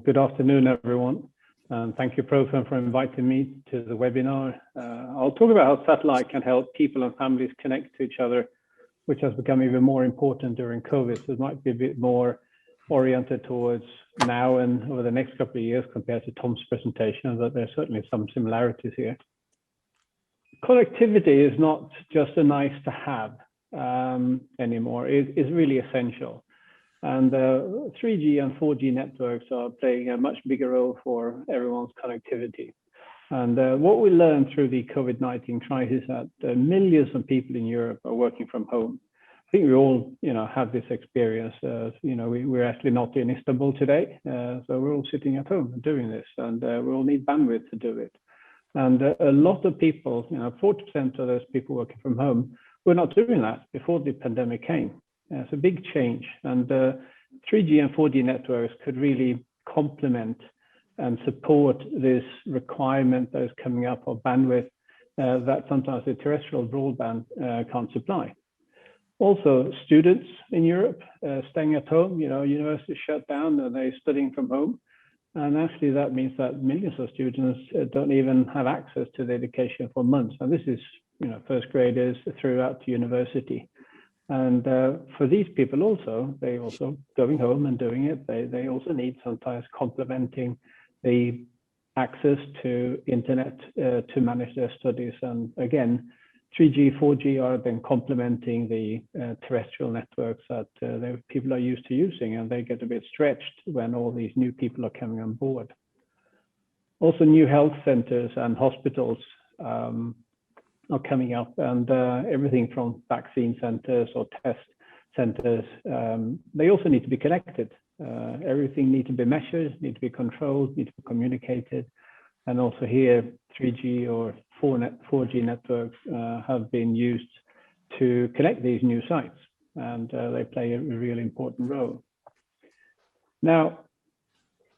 good afternoon, everyone. And thank you, Profen, for inviting me to the webinar. I'll talk about how satellite can help people and families connect to each other, which has become even more important during COVID. So it might be a bit more oriented towards now and over the next couple of years compared to Tom's presentation, but there's certainly some similarities here. Connectivity is not just a nice to have anymore. It is really essential. And 3G and 4G networks are playing a much bigger role for everyone's connectivity. And what we learned through the COVID-19 crisis is that millions of people in Europe are working from home. I think we all, have this experience. We're actually not in Istanbul today, so we're all sitting at home and doing this, and we all need bandwidth to do it. And a lot of people, 40% of those people working from home, were not doing that before the pandemic came. It's a big change, and 3G and 4G networks could really complement and support this requirement that is coming up of bandwidth that sometimes the terrestrial broadband can't supply. Also, students in Europe staying at home, universities shut down and they're studying from home. And actually that means that millions of students don't even have access to the education for months. And this is, first graders throughout the university. And for these people also, they also going home and doing it, they also need sometimes complementing the access to internet to manage their studies. And again, 3G, 4G are then complementing the terrestrial networks that people are used to using, and they get a bit stretched when all these new people are coming on board. Also, new health centers and hospitals are coming up, and everything from vaccine centers or test centers, they also need to be connected. Everything needs to be measured, need to be controlled, need to be communicated. And also here, 3G or 4G networks have been used to connect these new sites, and they play a really important role. Now,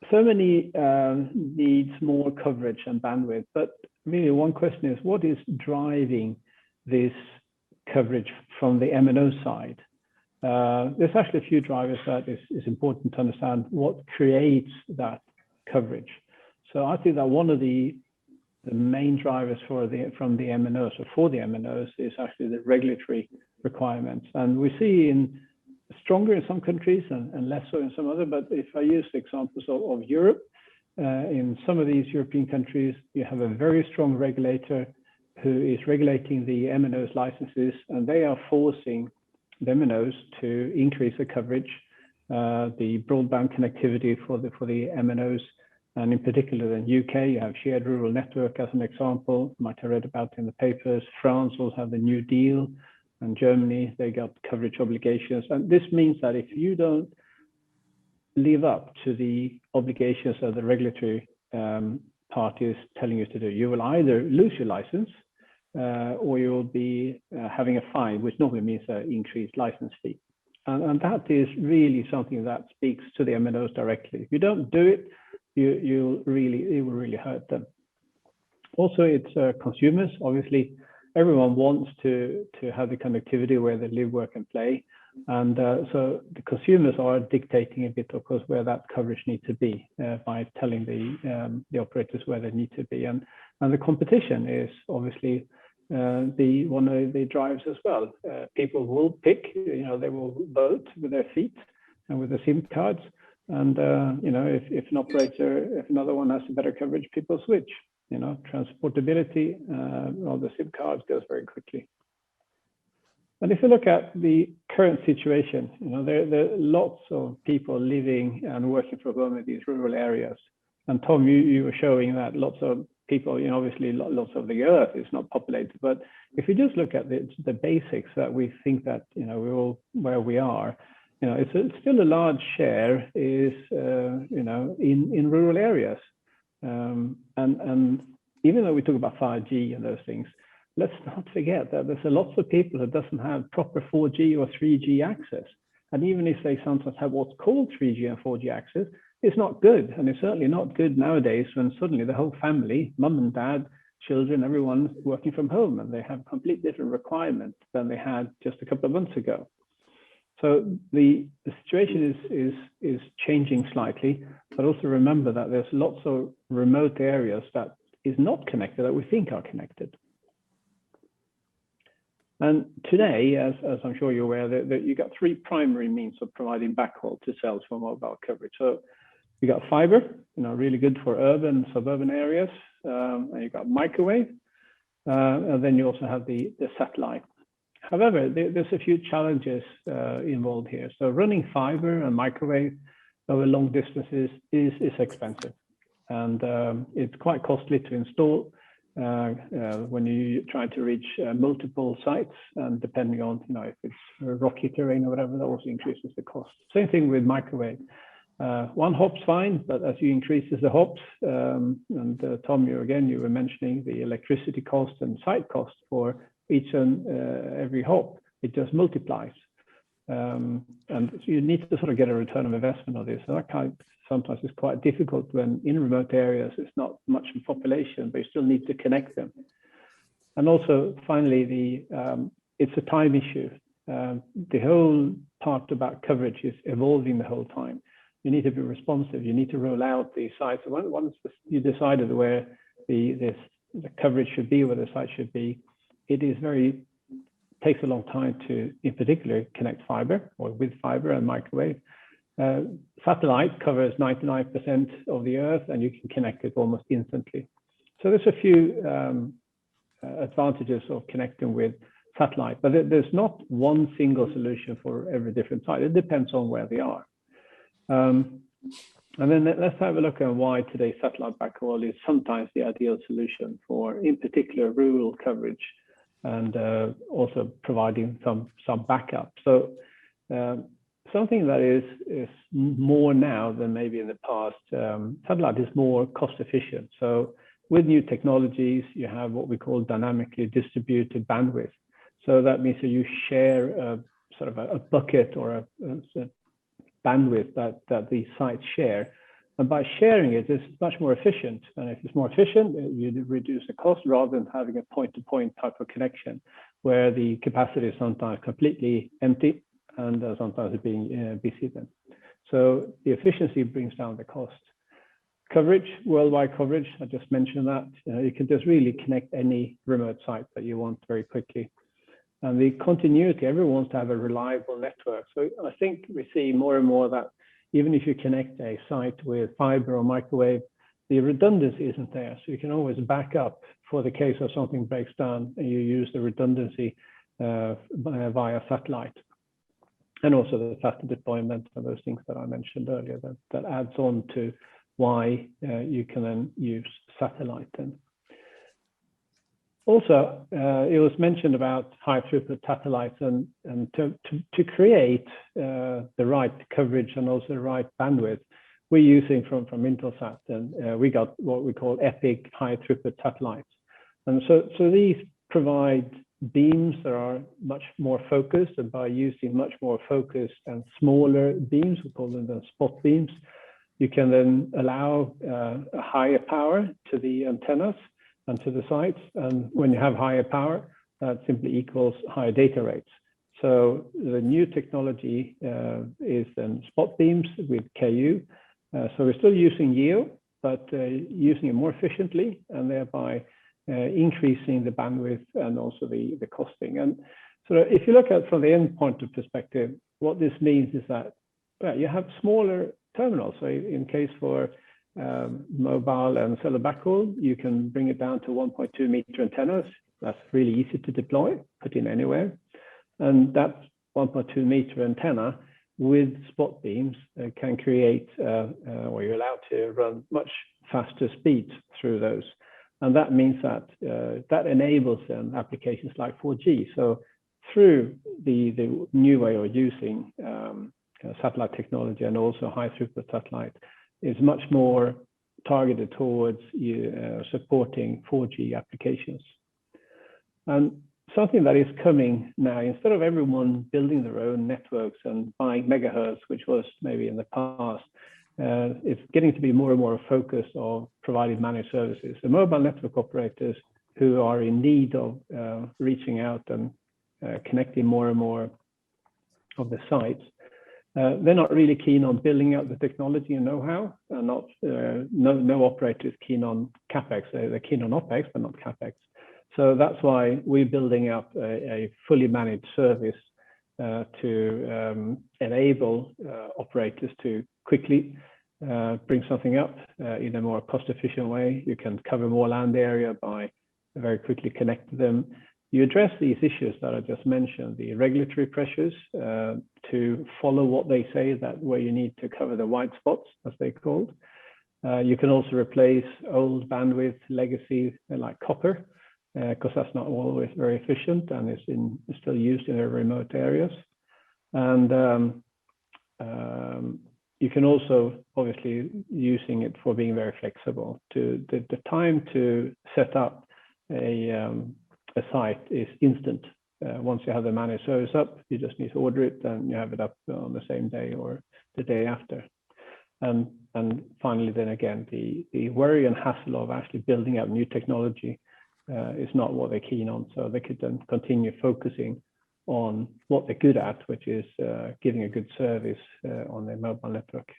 so many needs more coverage and bandwidth, but really one question is, what is driving this coverage from the MNO side? There's actually a few drivers that is important to understand what creates that coverage. So I think that one of the main drivers from the MNOs or for the MNOs is actually the regulatory requirements. And we see stronger in some countries and less so in some other, but if I use the examples of Europe, in some of these European countries, you have a very strong regulator who is regulating the MNOs licenses, and they are forcing the MNOs to increase the coverage, the broadband connectivity for the MNOs. And in particular in UK, you have shared rural network as an example, you might have read about in the papers. France will have the New Deal, and Germany, they got coverage obligations. And this means that if you don't live up to the obligations of the regulatory parties telling you to do, you will either lose your license or you will be having a fine, which normally means an increased license fee. And that is really something that speaks to the MNOs directly. If you don't do it, it will really hurt them. Also, it's consumers. Obviously, everyone wants to have the connectivity where they live, work, and play. And so the consumers are dictating a bit, of course, where that coverage needs to be by telling the operators where they need to be. And the competition is obviously one of the drivers as well. People will pick, they will vote with their feet and with the SIM cards. And if an operator, if another one has a better coverage, people switch. Transportability of the SIM cards goes very quickly. And if you look at the current situation, there are lots of people living and working from home in these rural areas. And Tom, you were showing that lots of people, obviously lots of the earth is not populated. But if you just look at the basics that we think that, we're all where we are, it's still a large share is, in rural areas. And even though we talk about 5G and those things, let's not forget that there's lots of people who doesn't have proper 4G or 3G access. And even if they sometimes have what's called 3G and 4G access, it's not good. And it's certainly not good nowadays when suddenly the whole family, mum and dad, children, everyone's working from home, and they have complete different requirements than they had just a couple of months ago. So the situation is changing slightly, but also remember that there's lots of remote areas that is not connected that we think are connected. And today, as I'm sure you're aware, that you got three primary means of providing backhaul to cells for mobile coverage. So you got fiber, really good for urban, suburban areas, and you got microwave, and then you also have the satellite. However, there's a few challenges involved here. So running fiber and microwave over long distances is expensive, and it's quite costly to install when you try to reach multiple sites, and depending on if it's rocky terrain or whatever, that also increases the cost. Same thing with microwave. One hop's fine, but as you increases the hops, and Tom, you were mentioning the electricity cost and site cost for each and every hop, it just multiplies. And so you need to sort of get a return of investment on this. So that sometimes is quite difficult when in remote areas, it's not much in population, but you still need to connect them. And also, finally, it's a time issue. The whole part about coverage is evolving the whole time. You need to be responsive. You need to roll out the sites. Once you decided where the coverage should be, where the site should be, it is takes a long time to, in particular, connect fiber or with fiber and microwave. Satellite covers 99% of the Earth, and you can connect it almost instantly. So there's a few advantages of connecting with satellite, but there's not one single solution for every different site. It depends on where they are. And then let's have a look at why today's satellite backhaul is sometimes the ideal solution for, in particular, rural coverage, and also providing some backup. So something that is more now than maybe in the past, satellite is more cost efficient. So with new technologies, you have what we call dynamically distributed bandwidth. So that means that you share sort of a bucket or a bandwidth that the sites share. And by sharing it, it's much more efficient. And if it's more efficient, you reduce the cost rather than having a point-to-point type of connection where the capacity is sometimes completely empty and sometimes it's being busy then. So the efficiency brings down the cost. Coverage, worldwide coverage, I just mentioned that. You can just really connect any remote site that you want very quickly. And the continuity, everyone wants to have a reliable network. So I think we see more and more that even if you connect a site with fiber or microwave, the redundancy isn't there. So you can always back up for the case of something breaks down, and you use the redundancy via satellite. And also the faster deployment and those things that I mentioned earlier, that adds on to why you can then use satellite then. Also, it was mentioned about high throughput satellites, and to create the right coverage and also the right bandwidth, we're using from Intelsat, and we got what we call EPIC high throughput satellites. And so these provide beams that are much more focused, and by using much more focused and smaller beams, we call them the spot beams, you can then allow a higher power to the antennas and to the sites. And when you have higher power, that simply equals higher data rates. So the new technology is then spot beams with KU. So we're still using GEO, but using it more efficiently, and thereby increasing the bandwidth and also the costing. And so if you look at from the end point of perspective, what this means is that you have smaller terminals. So in case for mobile and cellular backhaul, you can bring it down to 1.2 meter antennas. That's really easy to deploy, put in anywhere. And that 1.2 meter antenna with spot beams can create, or you're allowed to run much faster speeds through those. And that means that that enables applications like 4G. So through the new way of using satellite technology and also high throughput satellite is much more targeted towards supporting 4G applications. And something that is coming now, instead of everyone building their own networks and buying megahertz, which was maybe in the past, it's getting to be more and more focused on providing managed services. The mobile network operators who are in need of reaching out and connecting more and more of the sites, they're not really keen on building out the technology and know-how. No operator is keen on CapEx. They're keen on OpEx, but not CapEx. So that's why we're building up a fully managed service to enable operators to quickly bring something up in a more cost-efficient way. You can cover more land area by very quickly connecting them. You address these issues that I just mentioned, the regulatory pressures to follow what they say, that where you need to cover the white spots, as they're called. You can also replace old bandwidth legacy like copper, because that's not always very efficient and it's still used in very remote areas. And you can also obviously using it for being very flexible. The time to set up a site is instant. Once you have the managed service up, you just need to order it and you have it up on the same day or the day after. And finally, then again, the worry and hassle of actually building up new technology is not what they're keen on. So they could then continue focusing on what they're good at, which is giving a good service on their mobile network.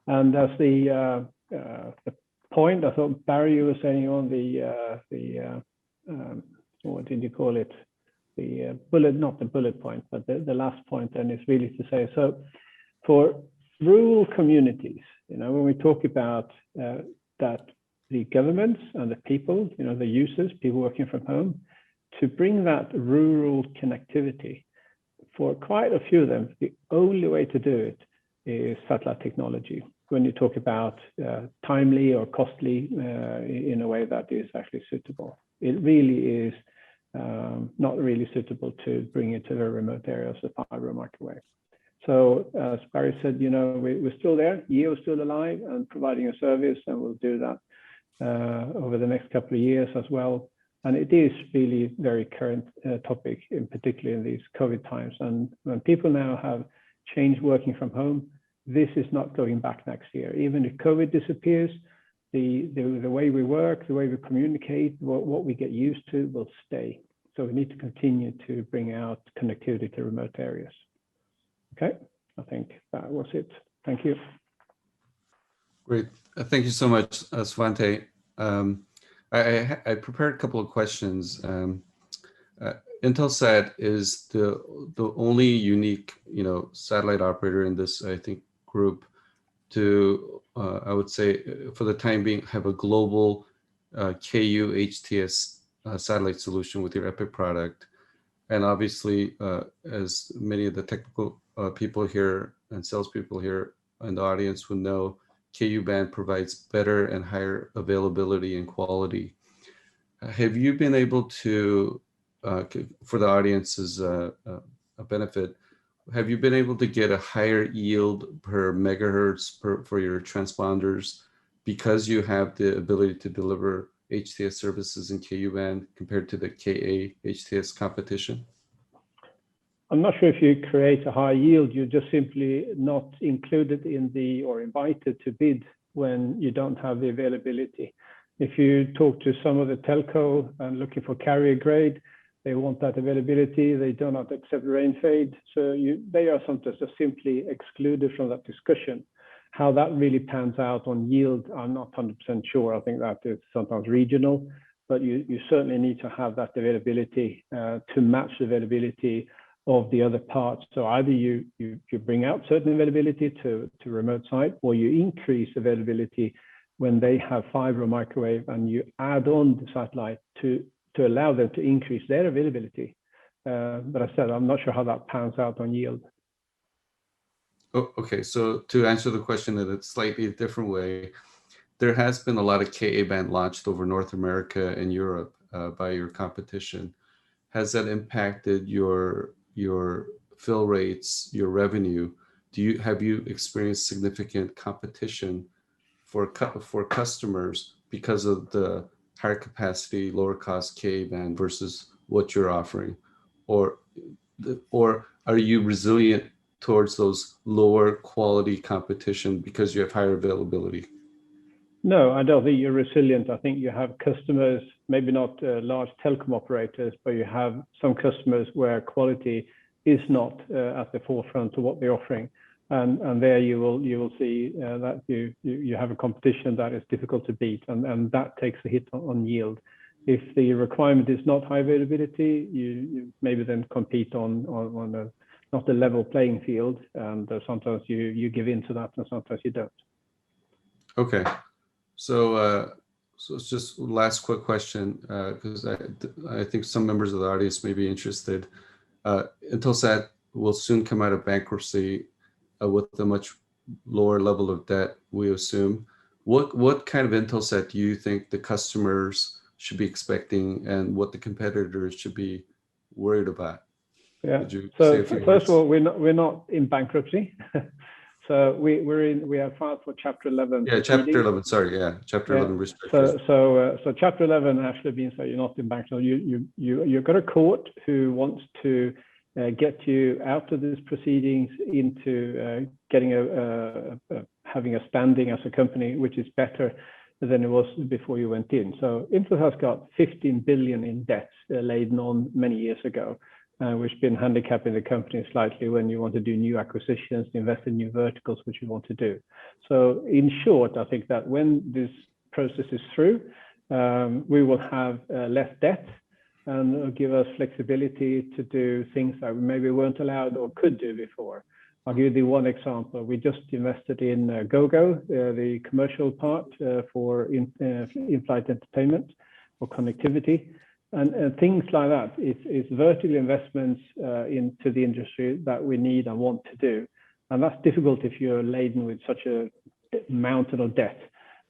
And as the point, I thought Barry, you were saying on the what did you call it? The bullet, not the bullet point, but the last point then is really to say, so for rural communities, when we talk about that the governments and the people, the users, people working from home, to bring that rural connectivity, for quite a few of them, the only way to do it is satellite technology. When you talk about timely or costly in a way that is actually suitable, it really is not really suitable to bring it to very remote areas of fiber or microwave. So as Barry said, we're still there, YEO is still alive and providing a service, and we'll do that over the next couple of years as well. And it is really very current topic, in particular in these COVID times. And when people now have changed working from home, this is not going back next year. Even if COVID disappears, the way we work, the way we communicate, what we get used to will stay. So we need to continue to bring out connectivity to remote areas. Okay, I think that was it. Thank you. Great. Thank you so much, Svante. I prepared a couple of questions. Intelsat is the only unique, satellite operator in this, I think, group to, I would say, for the time being, have a global KU HTS satellite solution with your Epic product. And obviously, as many of the technical people here and salespeople here in the audience would know, KU band provides better and higher availability and quality. Have you been able to, for the audience's a benefit, have you been able to get a higher yield per megahertz for your transponders because you have the ability to deliver HTS services in KU band compared to the KA HTS competition? I'm not sure if you create a high yield, you're just simply not included in or invited to bid when you don't have the availability. If you talk to some of the telco and looking for carrier grade, they want that availability. They do not accept rain fade. So they are sometimes just simply excluded from that discussion. How that really pans out on yield, I'm not 100% sure. I think that is sometimes regional, but you certainly need to have that availability to match the availability of the other parts. So either you bring out certain availability to remote site, or you increase availability when they have fiber or microwave, and you add on the satellite to allow them to increase their availability. But I said, I'm not sure how that pans out on yield. Oh, okay, so to answer the question in a slightly different way, there has been a lot of KA band launched over North America and Europe by your competition. Has that impacted your fill rates, your revenue? Have you experienced significant competition for customers because of the higher capacity, lower cost KA band versus what you're offering, or are you resilient towards those lower quality competition because you have higher availability? No, I don't think you're resilient. I think you have customers, maybe not large telecom operators, but you have some customers where quality is not at the forefront of what they're offering. And there you will see that you have a competition that is difficult to beat, and that takes a hit on yield. If the requirement is not high availability, you maybe then compete on not a level playing field, and sometimes you give in to that, and sometimes you don't. Okay, so it's just last quick question, because I think some members of the audience may be interested. Intelsat will soon come out of bankruptcy with a much lower level of debt, we assume. What kind of Intelsat do you think the customers should be expecting, and what the competitors should be worried about? Yeah. So first of all, we're not in bankruptcy. So we have filed for Chapter 11. Yeah, Chapter 11. Sorry, yeah, Chapter 11 restrictions. So Chapter 11 actually means that you're not in bankruptcy. You've got a court who wants to get you out of these proceedings into getting having a standing as a company, which is better than it was before you went in. So Intelsat has got 15 billion in debt laden on many years ago, which has been handicapping the company slightly when you want to do new acquisitions, invest in new verticals, which you want to do. So in short, I think that when this process is through, we will have less debt, and it'll give us flexibility to do things that we maybe weren't allowed or could do before. I'll give you one example. We just invested in GoGo, the commercial part for in-flight entertainment or connectivity. And things like that. It's vertical investments into the industry that we need and want to do. And that's difficult if you're laden with such a mountain of debt.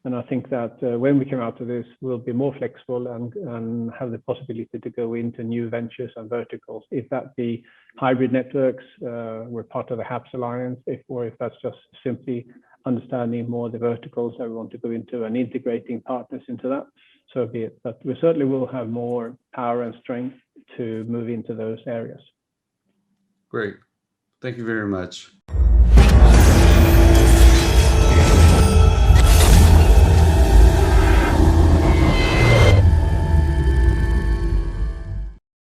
And I think that when we come out of this, we'll be more flexible and have the possibility to go into new ventures and verticals. If that be hybrid networks, we're part of the HAPS Alliance, or if that's just simply understanding more the verticals that we want to go into and integrating partners into that, so be it. But we certainly will have more power and strength to move into those areas. Great. Thank you very much.